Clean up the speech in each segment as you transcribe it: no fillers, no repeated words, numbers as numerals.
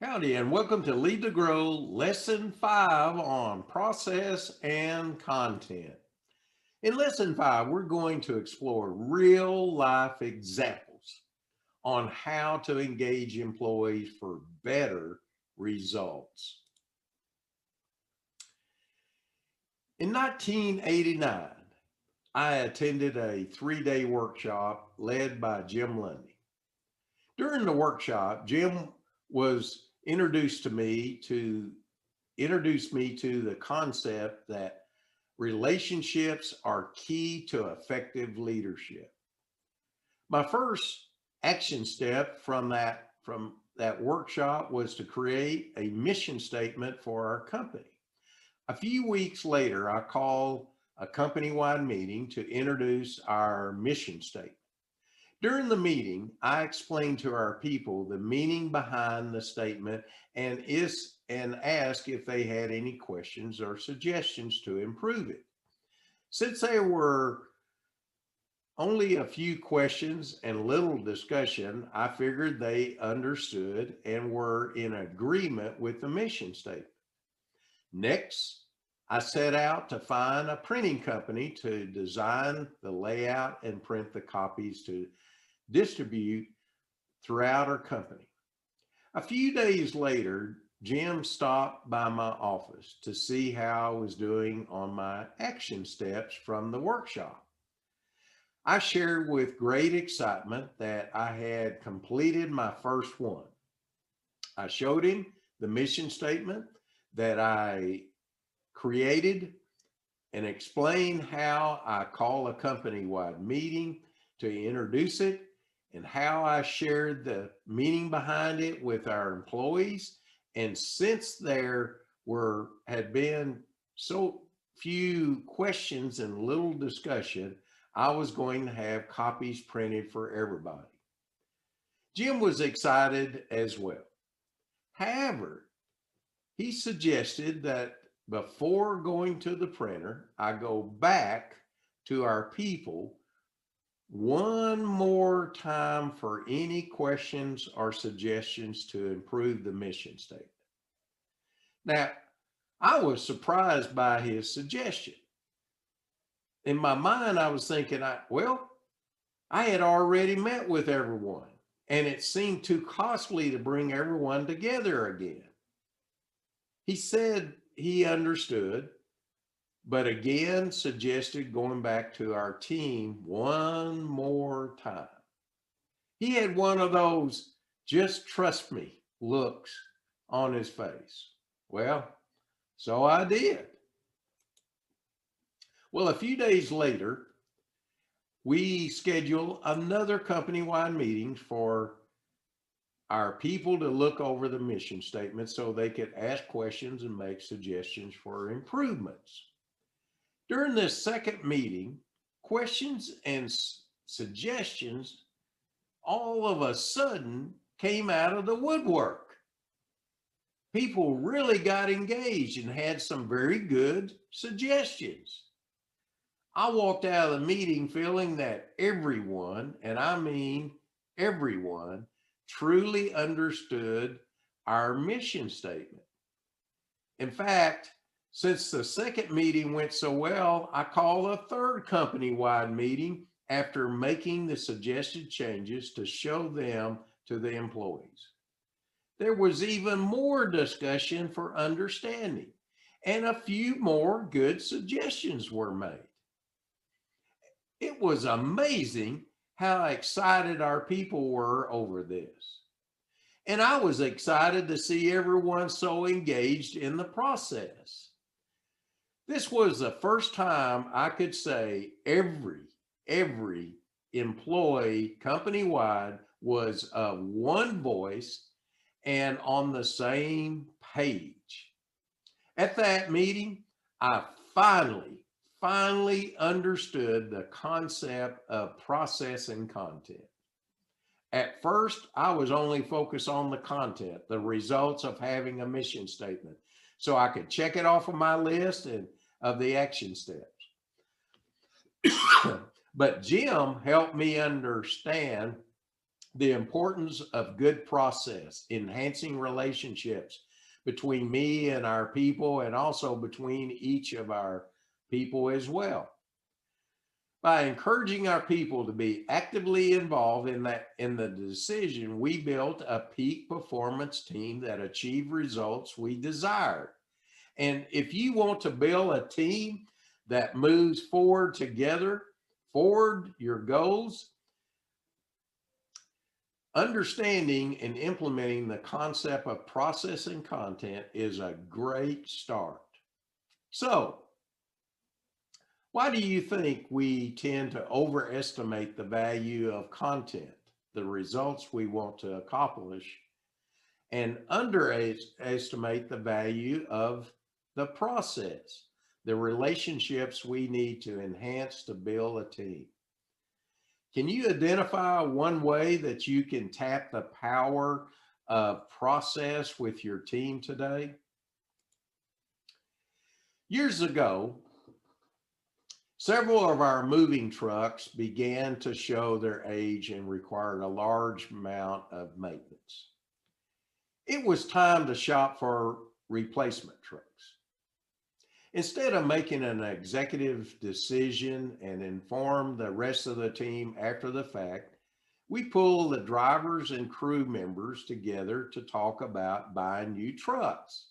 Howdy, and welcome to Lead to Grow Lesson 5 on Process and Content. In Lesson 5, we're going to explore real life examples on how to engage employees for better results. In 1989, I attended a 3-day workshop led by Jim Lundy. During the workshop, Jim was introduced me to the concept that relationships are key to effective leadership. My first action step from that workshop was to create a mission statement for our company. A few weeks later, I called a company-wide meeting to introduce our mission statement. During the meeting, I explained to our people the meaning behind the statement and asked if they had any questions or suggestions to improve it. Since there were only a few questions and little discussion, I figured they understood and were in agreement with the mission statement. Next, I set out to find a printing company to design the layout and print the copies to distribute throughout our company. A few days later, Jim stopped by my office to see how I was doing on my action steps from the workshop. I shared with great excitement that I had completed my first one. I showed him the mission statement that I created and explained how I call a company-wide meeting to introduce it and how I shared the meaning behind it with our employees. And since there had been so few questions and little discussion, I was going to have copies printed for everybody. Jim was excited as well. However, he suggested that before going to the printer, I go back to our people one more time for any questions or suggestions to improve the mission statement. Now, I was surprised by his suggestion. In my mind, I was thinking, I had already met with everyone, and it seemed too costly to bring everyone together again. He said he understood, but again suggested going back to our team one more time. He had one of those just trust me looks on his face. Well, so I did. Well, a few days later, we scheduled another company-wide meeting for our people to look over the mission statement so they could ask questions and make suggestions for improvements. During this second meeting, questions and suggestions all of a sudden came out of the woodwork. People really got engaged and had some very good suggestions. I walked out of the meeting feeling that everyone, and I mean everyone, truly understood our mission statement. In fact, since the second meeting went so well, I called a third company-wide meeting after making the suggested changes to show them to the employees. There was even more discussion for understanding, and a few more good suggestions were made. It was amazing how excited our people were over this. And I was excited to see everyone so engaged in the process. This was the first time I could say every employee company-wide was of one voice and on the same page. At that meeting, I finally understood the concept of process and content. At first, I was only focused on the content, the results of having a mission statement, so I could check it off of my list and of the action steps. But Jim helped me understand the importance of good process, enhancing relationships between me and our people, and also between each of our people as well. By encouraging our people to be actively involved in the decision, we built a peak performance team that achieved results we desired. And if you want to build a team that moves forward together, forward your goals, understanding and implementing the concept of processing content is a great start. So, why do you think we tend to overestimate the value of content, the results we want to accomplish, and underestimate the value of the process, the relationships we need to enhance to build a team? Can you identify one way that you can tap the power of process with your team today? Years ago, several of our moving trucks began to show their age and required a large amount of maintenance. It was time to shop for replacement trucks. Instead of making an executive decision and inform the rest of the team after the fact, we pulled the drivers and crew members together to talk about buying new trucks.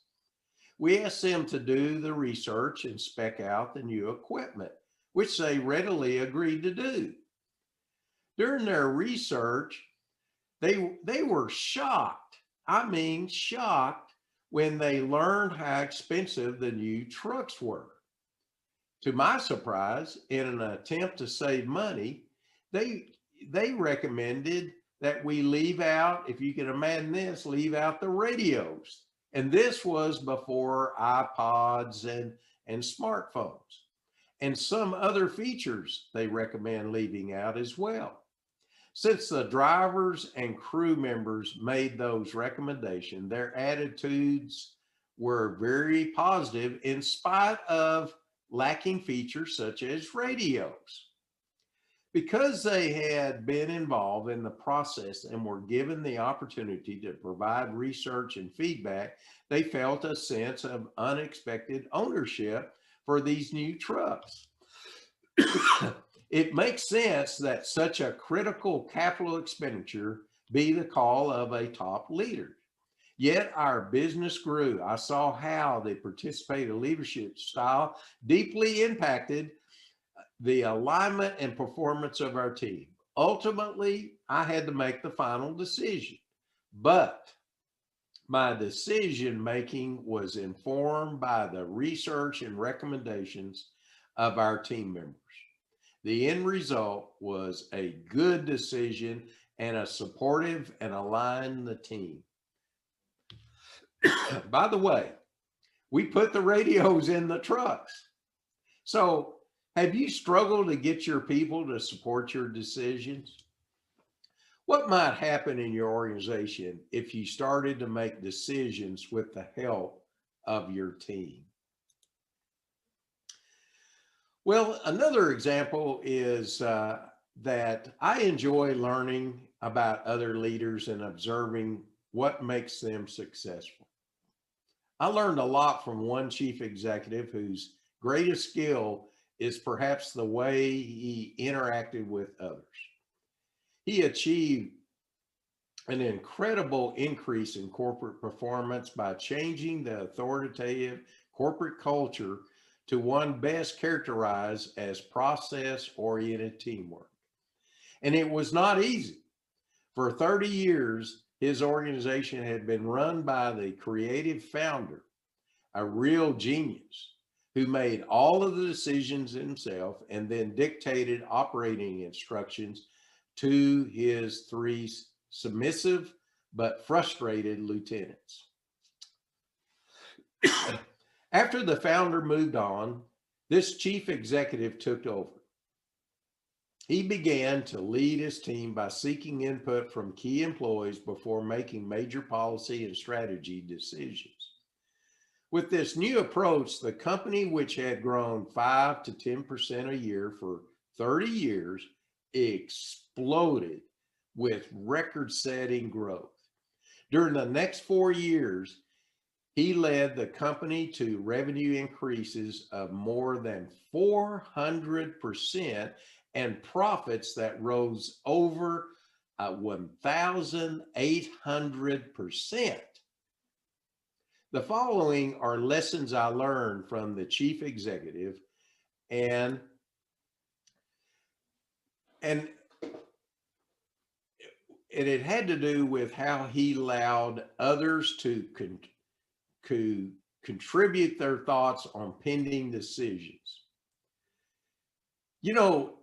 We asked them to do the research and spec out the new equipment, which they readily agreed to do. During their research, they were shocked. I mean, shocked when they learned how expensive the new trucks were. To my surprise, in an attempt to save money, they recommended that we leave out, if you can imagine this, leave out the radios. And this was before iPods and smartphones. And some other features they recommend leaving out as well. Since the drivers and crew members made those recommendations, their attitudes were very positive in spite of lacking features such as radios. Because they had been involved in the process and were given the opportunity to provide research and feedback, they felt a sense of unexpected ownership for these new trucks. It makes sense that such a critical capital expenditure be the call of a top leader. Yet our business grew. I saw how the participative leadership style deeply impacted the alignment and performance of our team. Ultimately, I had to make the final decision, but my decision making was informed by the research and recommendations of our team members. The end result was a good decision and a supportive and aligned the team. By the way, we put the radios in the trucks. So have you struggled to get your people to support your decisions? What might happen in your organization if you started to make decisions with the help of your team? Well, another example is that I enjoy learning about other leaders and observing what makes them successful. I learned a lot from one chief executive whose greatest skill is perhaps the way he interacted with others. He achieved an incredible increase in corporate performance by changing the authoritative corporate culture to one best characterized as process-oriented teamwork. And it was not easy. For 30 years, his organization had been run by the creative founder, a real genius, who made all of the decisions himself and then dictated operating instructions to his three submissive but frustrated lieutenants. After the founder moved on, this chief executive took over. He began to lead his team by seeking input from key employees before making major policy and strategy decisions. With this new approach, the company, which had grown 5 to 10% a year for 30 years, exploded with record-setting growth. During the next 4 years, he led the company to revenue increases of more than 400% and profits that rose over 1,800%. The following are lessons I learned from the chief executive, and it had to do with how he allowed others to contribute their thoughts on pending decisions. You know,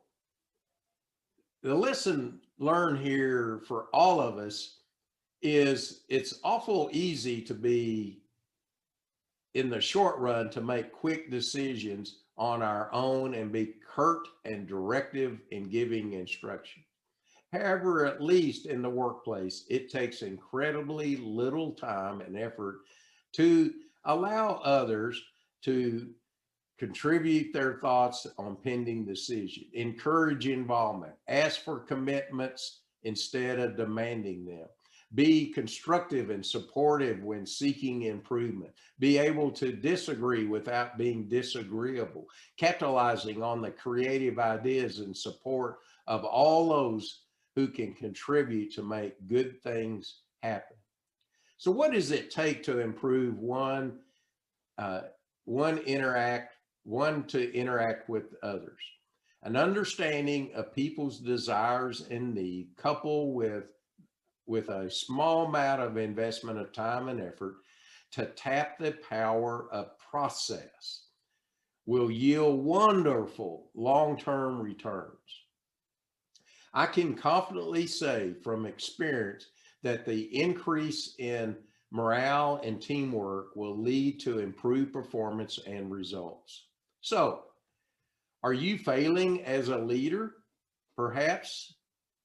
the lesson learned here for all of us is it's awful easy to be, in the short run, to make quick decisions on our own and be curt and directive in giving instruction. However, at least in the workplace, it takes incredibly little time and effort to allow others to contribute their thoughts on pending decision, encourage involvement, ask for commitments instead of demanding them, be constructive and supportive when seeking improvement, be able to disagree without being disagreeable, capitalizing on the creative ideas and support of all those who can contribute to make good things happen. So what does it take to improve one to interact with others? An understanding of people's desires and need, coupled with a small amount of investment of time and effort to tap the power of process, will yield wonderful long-term returns. I can confidently say from experience that the increase in morale and teamwork will lead to improved performance and results. So, are you failing as a leader? Perhaps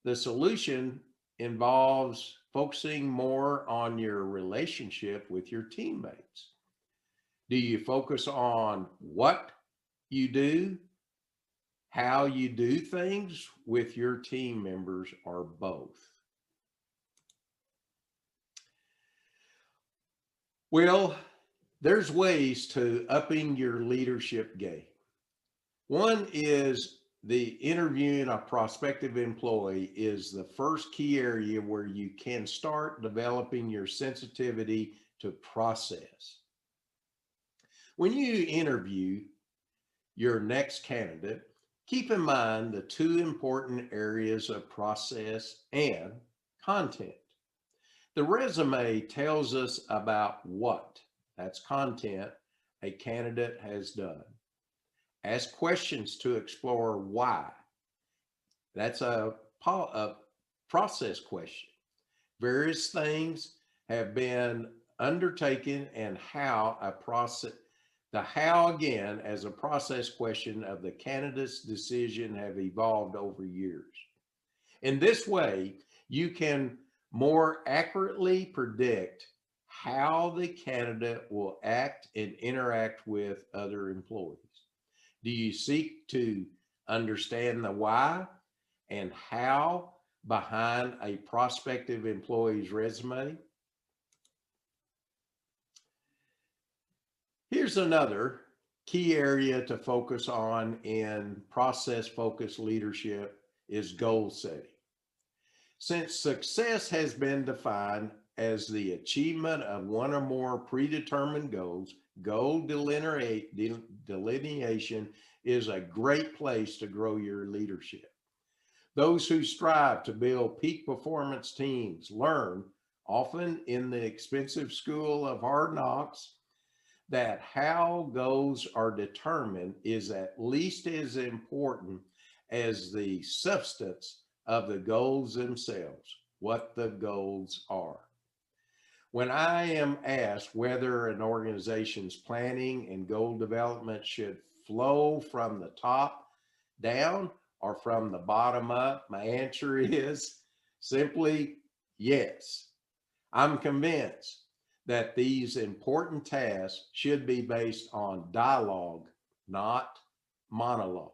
the solution involves focusing more on your relationship with your teammates. Do you focus on what you do, how you do things with your team members, or both? Well, there's ways to upping your leadership game. One is the interviewing a prospective employee is the first key area where you can start developing your sensitivity to process. When you interview your next candidate, keep in mind the two important areas of process and content. The resume tells us about what, that's content, a candidate has done. Ask questions to explore why. That's a process question. Various things have been undertaken and how a process, the how again as a process question of the candidate's decision have evolved over years. In this way, you can more accurately predict how the candidate will act and interact with other employees. Do you seek to understand the why and how behind a prospective employee's resume? Here's another key area to focus on in process-focused leadership is goal setting. Since success has been defined as the achievement of one or more predetermined goals, goal delineation is a great place to grow your leadership. Those who strive to build peak performance teams learn, often in the expensive school of hard knocks, that how goals are determined is at least as important as the substance of the goals themselves, what the goals are. When I am asked whether an organization's planning and goal development should flow from the top down or from the bottom up, my answer is simply yes. I'm convinced that these important tasks should be based on dialogue, not monologue.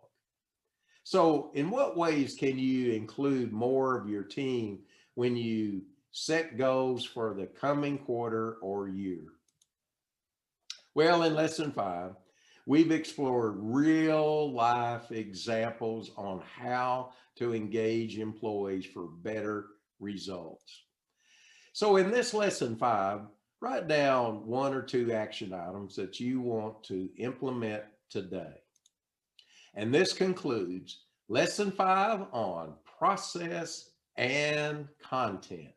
So, in what ways can you include more of your team when you set goals for the coming quarter or year? Well, in lesson 5, we've explored real life examples on how to engage employees for better results. So, in this lesson 5, write down 1 or 2 action items that you want to implement today. And this concludes lesson 5 on process and content.